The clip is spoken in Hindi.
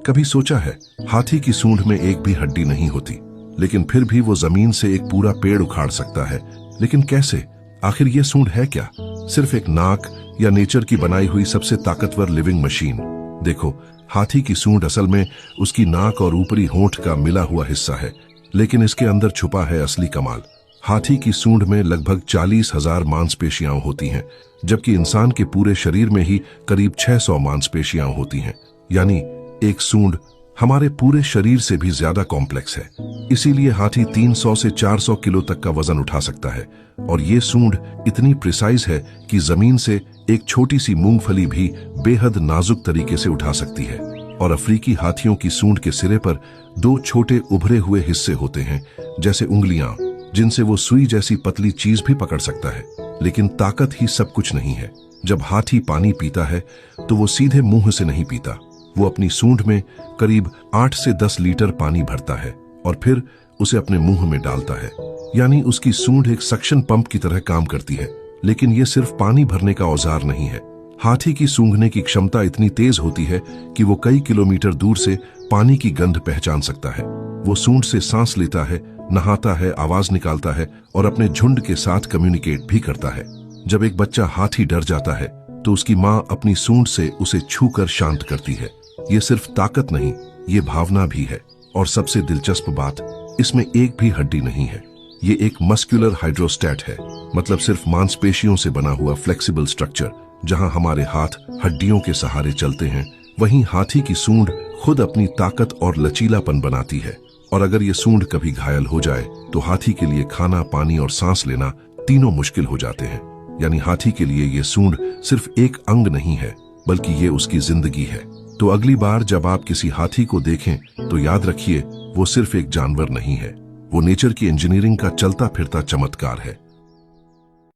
कभी सोचा है, हाथी की सूंड में एक भी हड्डी नहीं होती, लेकिन फिर भी वो जमीन से एक पूरा पेड़ उखाड़ सकता है। लेकिन कैसे? आखिर ये सूंड है क्या? सिर्फ एक नाक या नेचर की बनाई हुई सबसे ताकतवर लिविंग मशीन? देखो, हाथी की सूंड असल में उसकी नाक और ऊपरी होंठ का मिला हुआ हिस्सा है, लेकिन इसके अंदर छुपा है असली कमाल। हाथी की सूंड में लगभग 40,000 मांसपेशियां होती हैं, जबकि इंसान के पूरे शरीर में ही करीब 600 मांसपेशियां होती हैं। यानी एक सूंड हमारे पूरे शरीर से भी ज्यादा कॉम्प्लेक्स है। इसीलिए हाथी 300 से 400 किलो तक का वजन उठा सकता है, और ये सूंड इतनी प्रिसाइज है कि जमीन से एक छोटी सी मूंगफली भी बेहद नाजुक तरीके से उठा सकती है। और अफ्रीकी हाथियों की सूंड के सिरे पर 2 छोटे उभरे हुए हिस्से होते हैं, जैसे उंगलियां, जिनसे वो सुई जैसी पतली चीज भी पकड़ सकता है। लेकिन ताकत ही सब कुछ नहीं है। जब हाथी पानी पीता है तो वो सीधे मुंह से नहीं पीता। वो अपनी सूंड में करीब 8 से 10 लीटर पानी भरता है और फिर उसे अपने मुंह में डालता है। यानी उसकी सूंड एक सक्शन पंप की तरह काम करती है। लेकिन ये सिर्फ पानी भरने का औजार नहीं है। हाथी की सूंघने की क्षमता इतनी तेज होती है कि वो कई किलोमीटर दूर से पानी की गंध पहचान सकता है। वो सूंड से सांस लेता है, नहाता है, आवाज निकालता है और अपने झुंड के साथ कम्युनिकेट भी करता है। जब एक बच्चा हाथी डर जाता है तो उसकी माँ अपनी सूंड से उसे छूकर शांत करती है। ये सिर्फ ताकत नहीं, ये भावना भी है। और सबसे दिलचस्प बात, इसमें एक भी हड्डी नहीं है। ये एक मस्कुलर हाइड्रोस्टैट है, मतलब सिर्फ मांसपेशियों से बना हुआ फ्लेक्सिबल स्ट्रक्चर। जहां हमारे हाथ हड्डियों के सहारे चलते हैं, वहीं हाथी की सूंड खुद अपनी ताकत और लचीलापन बनाती है। और अगर ये सूंड कभी घायल हो जाए तो हाथी के लिए खाना, पानी और सांस लेना तीनों मुश्किल हो जाते हैं। यानी हाथी के लिए ये सूंड सिर्फ एक अंग नहीं है, बल्कि ये उसकी जिंदगी है। तो अगली बार जब आप किसी हाथी को देखें तो याद रखिए, वो सिर्फ एक जानवर नहीं है, वो नेचर की इंजीनियरिंग का चलता फिरता चमत्कार है।